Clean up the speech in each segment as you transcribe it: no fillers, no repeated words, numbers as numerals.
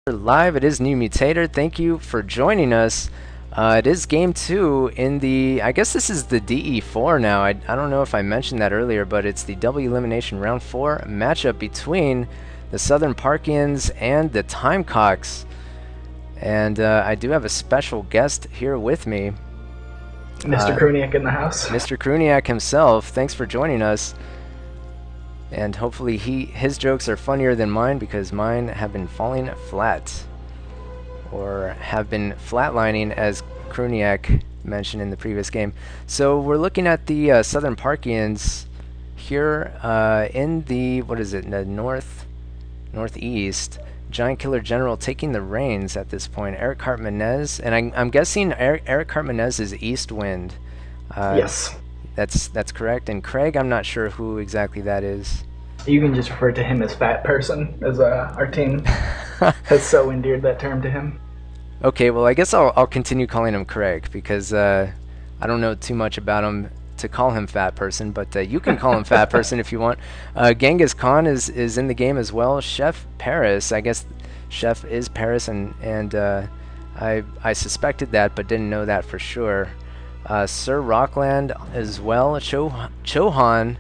Live. It is NewMutator. Thank you for joining us. It is game 2 in the, I guess this is the DE4 now. I don't know if I mentioned that earlier, but it's the double elimination round 4 matchup between the Southern Parkians and the Timecocks. And I do have a special guest here with me. Mr. Cruniac in the house. Mr. Cruniac himself. Thanks for joining us. And hopefully his jokes are funnier than mine, because mine have been falling flat. Or have been flatlining, as Cruniac mentioned in the previous game. So we're looking at the Southern Parkians here in the, what is it, the northeast. Giant Killer General taking the reins at this point. Eric Cartmanez, and I'm guessing Eric Cartmanez is East Wind. Yes. That's correct. And Craig, I'm not sure who exactly that is. You can just refer to him as Fat Person, as our team has so endeared that term to him. Okay, well, I guess I'll continue calling him Craig, because I don't know too much about him to call him Fat Person, but you can call him Fat Person if you want. Genghis Khan is in the game as well. Chef Paris, I guess Chef is Paris, and I suspected that, but didn't know that for sure. Sir Rockland as well. Chohan,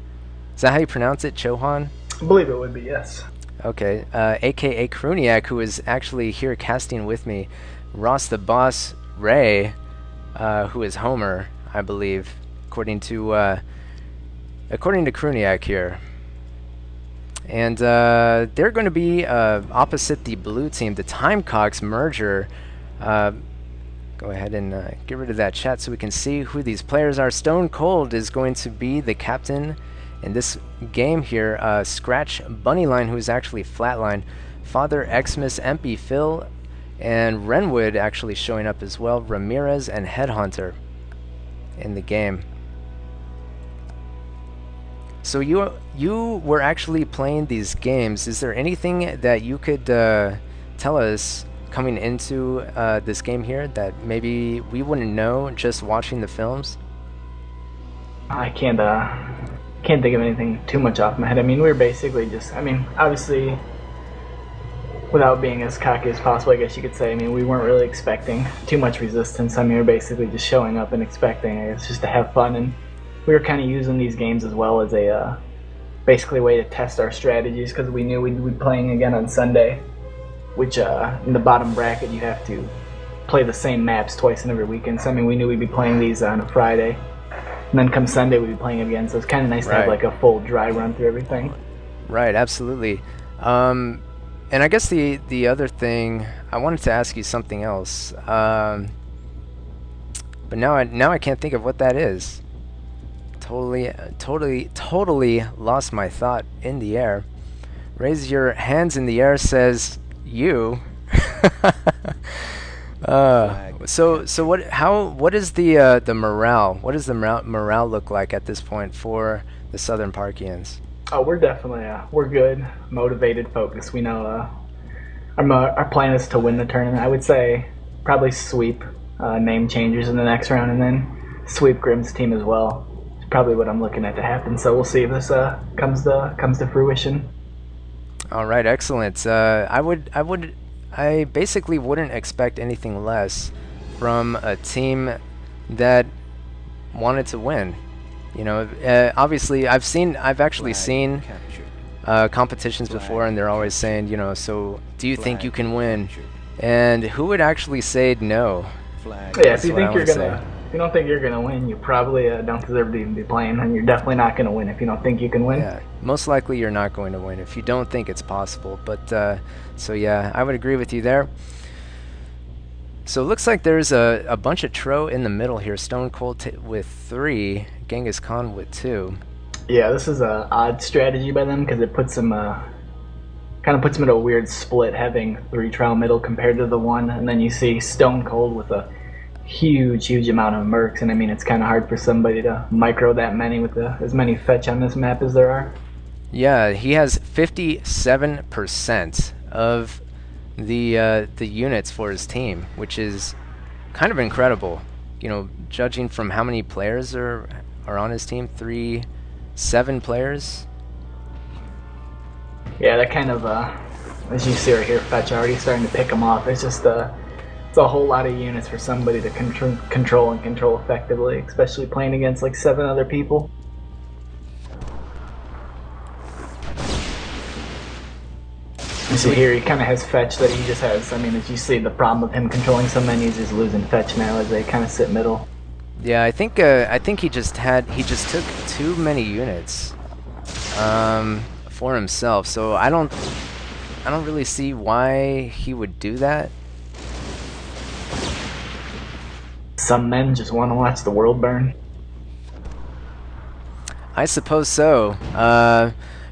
is that how you pronounce it? Chohan? I believe it would be, yes. Okay, aka Cruniac, who is actually here casting with me. Ross the Boss Ray, who is Homer, I believe, according to Cruniac here. And they're going to be opposite the blue team, the Timecocks merger. Go ahead and get rid of that chat so we can see who these players are. Stone Cold is going to be the captain in this game here. Scratch Bunnyline, who is actually Flatline. Father Xmas, MP Phil, and Renwood actually showing up as well. Ramirez and Headhunter in the game. So you were actually playing these games. Is there anything that you could tell us coming into this game here that maybe we wouldn't know just watching the films? I can't think of anything too much off my head. I mean, we were basically just, obviously, without being as cocky as possible, I guess you could say, we weren't really expecting too much resistance. We were basically just showing up and expecting, I guess, just to have fun, and we were kind of using these games as well as a basically way to test our strategies, because we knew we'd be playing again on Sunday, which in the bottom bracket you have to play the same maps twice in every weekend. So we knew we'd be playing these on a Friday, and then come Sunday we'd be playing again. So it's kind of nice to have like a full dry run through everything. Right, absolutely. And I guess the other thing, I wanted to ask you something else, but now I can't think of what that is. Totally lost my thought in the air. Raise your hands in the air says you. So what is the morale? What does the morale look like at this point for the Southern Parkians? Oh, we're definitely we're good, motivated, focused. We know our plan is to win the tournament. I would say probably sweep name changers in the next round, and then sweep Grimm's team as well. It's probably what I'm looking at to happen. So we'll see if this comes to fruition. All right, excellent. I basically wouldn't expect anything less from a team that wanted to win. You know, obviously, I've actually seen competitions before, and they're always saying, you know, so do you think you can win? And who would actually say no? Yeah, if you don't think you're gonna win, you probably don't deserve to even be playing, and you're definitely not gonna win if you don't think you can win. Yeah, most likely you're not going to win if you don't think it's possible. But so yeah, I would agree with you there. So it looks like there's a bunch of Tro in the middle here. Stone Cold with 3, Genghis Khan with 2. Yeah, this is an odd strategy by them, because it puts them kind of puts them in a weird split, having 3 Tro middle compared to the 1, and then you see Stone Cold with a huge amount of mercs, and it's kind of hard for somebody to micro that many with as many fetch on this map as there are. Yeah, he has 57% of the units for his team, which is kind of incredible. You know, judging from how many players are on his team, 7 players. Yeah, that kind of as you see right here, Fetch already starting to pick them off. It's just it's a whole lot of units for somebody to control effectively, especially playing against like 7 other people. So here he kind of has Fetch that he just has. I mean, as you see, the problem with him controlling so many is he's losing Fetch now as they kind of sit middle. Yeah, I think he just took too many units for himself. So I don't really see why he would do that. Some men just want to watch the world burn. I suppose so.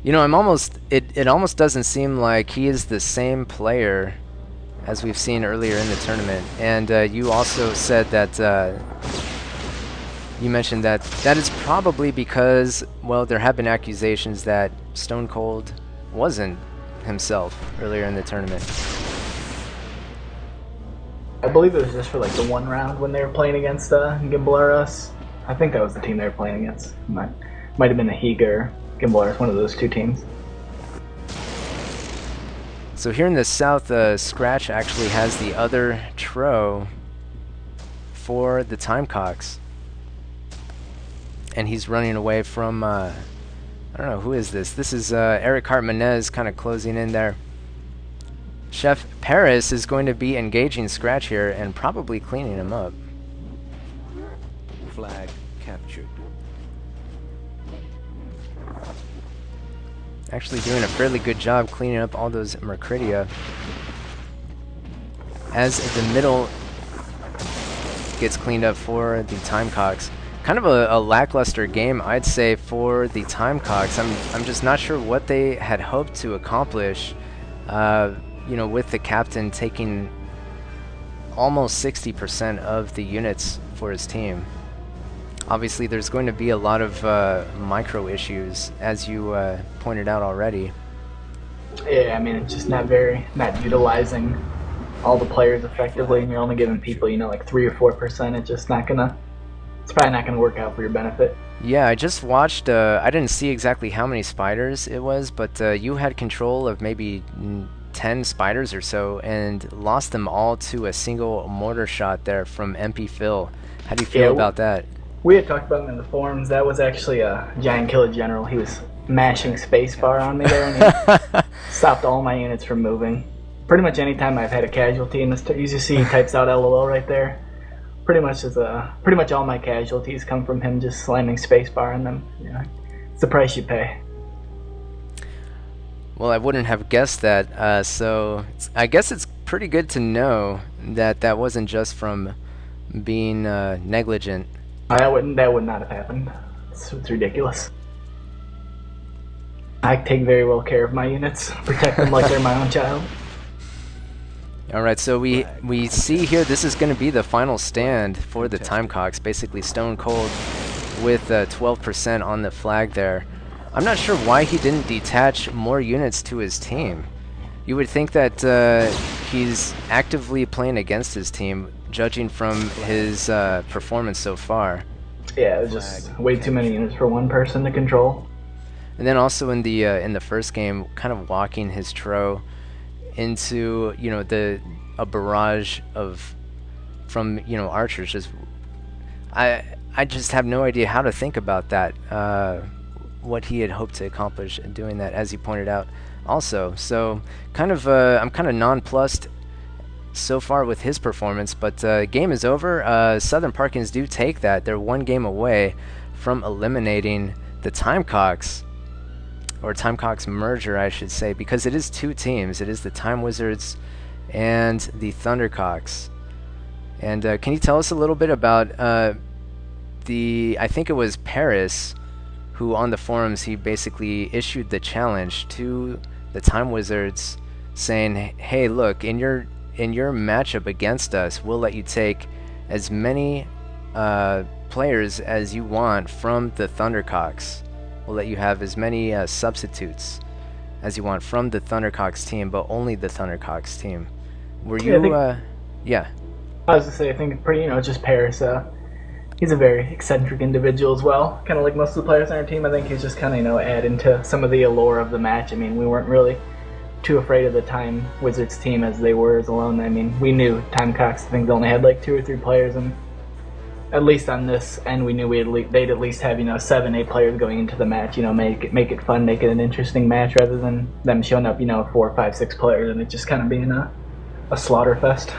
You know, it almost doesn't seem like he is the same player as we've seen earlier in the tournament. And you also said that you mentioned that is probably because, well, there have been accusations that Stone Cold wasn't himself earlier in the tournament. I believe it was just for like the 1 round when they were playing against Gimbal. I think that was the team they were playing against. Might have been the Higa or Gimbal, one of those 2 teams. So here in the south, Scratch actually has the other Tro for the Timecocks. And he's running away from, I don't know, who is this? This is Eric Hartmanez kind of closing in there. Chef Paris is going to be engaging Scratch here and probably cleaning him up. Flag captured. Actually doing a fairly good job cleaning up all those Mercuridia. As the middle gets cleaned up for the Timecocks. Kind of a lackluster game, I'd say, for the Timecocks. I'm just not sure what they had hoped to accomplish. You know, with the captain taking almost 60% of the units for his team. Obviously, there's going to be a lot of micro issues, as you pointed out already. Yeah, I mean, it's just not utilizing all the players effectively, and you're only giving people, you know, like 3 or 4%. It's probably not gonna work out for your benefit. Yeah, I just watched. I didn't see exactly how many spiders it was, but you had control of maybe 10 spiders or so, and lost them all to a single mortar shot there from MP Phil. How do you feel about that? We had talked about him in the forums. That was actually a Giant Killer General. He was mashing spacebar on me there, and he stopped all my units from moving. Pretty much any time I've had a casualty in this, you see he types out LOL right there. Pretty much all my casualties come from him just slamming spacebar on them. You know, it's the price you pay. Well, I wouldn't have guessed that, so I guess it's pretty good to know that that wasn't just from being negligent. That would not have happened. It's ridiculous. I take very well care of my units, protect them like they're my own child. Alright, so we see here this is going to be the final stand for the Timecocks, basically Stone Cold with 12% on the flag there. I'm not sure why he didn't detach more units to his team. You would think that he's actively playing against his team, judging from his performance so far. Yeah, it was just way too many units for one person to control. And then also in the first game, kind of walking his Tro into, you know, a barrage from archers. Just I just have no idea how to think about that. What he had hoped to accomplish in doing that, as he pointed out also. So kind of I'm kind of nonplussed so far with his performance, but game is over. Southern Parkins do take that. They're 1 game away from eliminating the Timecocks, or Timecocks merger, I should say, because it is 2 teams. It is the Time Wizards and the Thundercocks. And can you tell us a little bit about I think it was Paris, who on the forums, he basically issued the challenge to the Time Wizards saying, hey, look, in your matchup against us, we'll let you take as many players as you want from the Thundercocks. We'll let you have as many substitutes as you want from the Thundercocks team, but only the Thundercocks team. Were you, yeah. I was gonna say, I think pretty, just Paris. He's a very eccentric individual as well. Kind of like most of the players on our team. I think he's just kind of, adding to some of the allure of the match. I mean, we weren't really too afraid of the Time Wizards team as they were as alone. I mean, we knew Time Cox things only had like 2 or 3 players, and at least on this end, we knew they'd at least have 7, 8 players going into the match. Make it fun, make it an interesting match, rather than them showing up 4, 5, 6 players and it just kind of being a slaughter fest.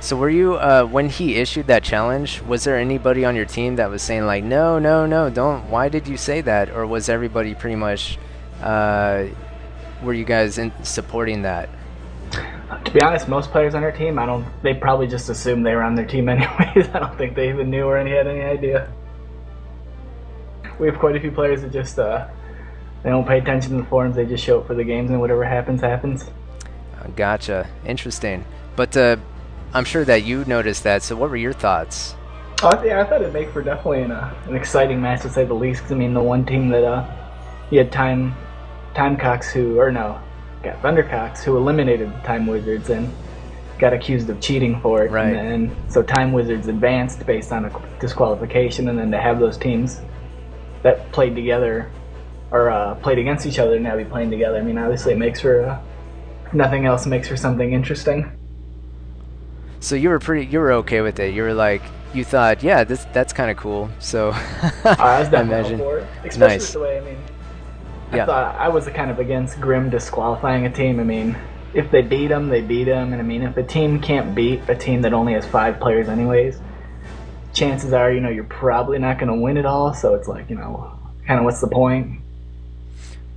So were you, when he issued that challenge, was there anybody on your team that was saying like, no, no, no, don't, why did you say that? Or was everybody pretty much, were you guys supporting that? To be honest, most players on our team, they probably just assumed they were on their team anyways. I don't think they even knew or had any idea. We have quite a few players that just, they don't pay attention to the forums, they just show up for the games and whatever happens, happens. Gotcha. Interesting. But I'm sure that you noticed that, so what were your thoughts? Yeah, I thought it'd make for definitely an exciting match, to say the least. Cause, I mean, the one team that you had Timecox Thundercox, who eliminated the Time Wizards and got accused of cheating for it. Right. And so Time Wizards advanced based on a disqualification, and then to have those teams that played together or played against each other now be playing together. I mean, obviously it makes for nothing else makes for something interesting. So you were okay with it. You were like, you thought, yeah, that's kind of cool. So I was definitely for it. Especially nice. With the way, I mean, I thought I was kind of against Grim disqualifying a team. I mean, if they beat them, they beat them. And I mean, if a team can't beat a team that only has 5 players anyways, chances are, you're probably not going to win it all. So it's like, kind of what's the point?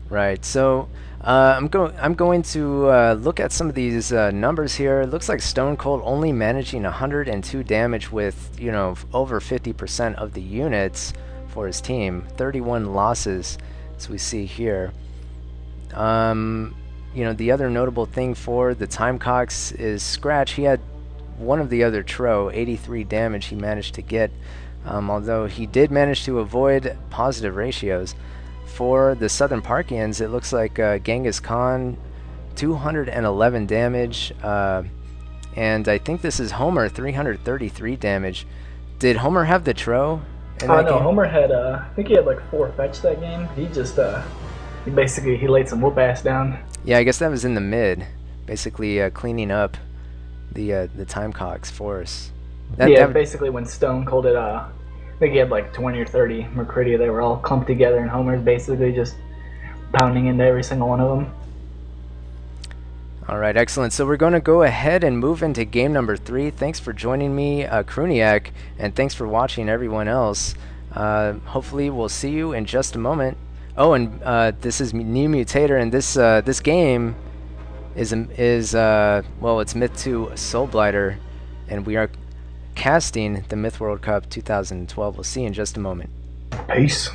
Right. So I'm going to look at some of these numbers here. It looks like Stone Cold only managing 102 damage with over 50% of the units for his team. 31 losses, as we see here. The other notable thing for the Timecox is Scratch. He had one of the other Tro, 83 damage he managed to get, although he did manage to avoid positive ratios. For the Southern Parkians, it looks like Genghis Khan, 211 damage, and I think this is Homer, 333 damage. Did Homer have the Tro in that game? Homer had, I think he had like 4 fetch that game. He just, he laid some whoop ass down. Yeah, I guess that was in the mid, basically cleaning up the Timecox force. Basically when Stone Cold it, I think he had like 20 or 30 Mercuridia. They were all clumped together, and Homer's basically just pounding into every single one of them. All right, excellent. So we're going to go ahead and move into game number 3. Thanks for joining me, Cruniac, and thanks for watching everyone else. Hopefully we'll see you in just a moment. Oh, and this is NewMutator, and this game is it's Myth 2 Soul Blighter, and we are casting the Myth World Cup 2012. We'll see you in just a moment. Peace.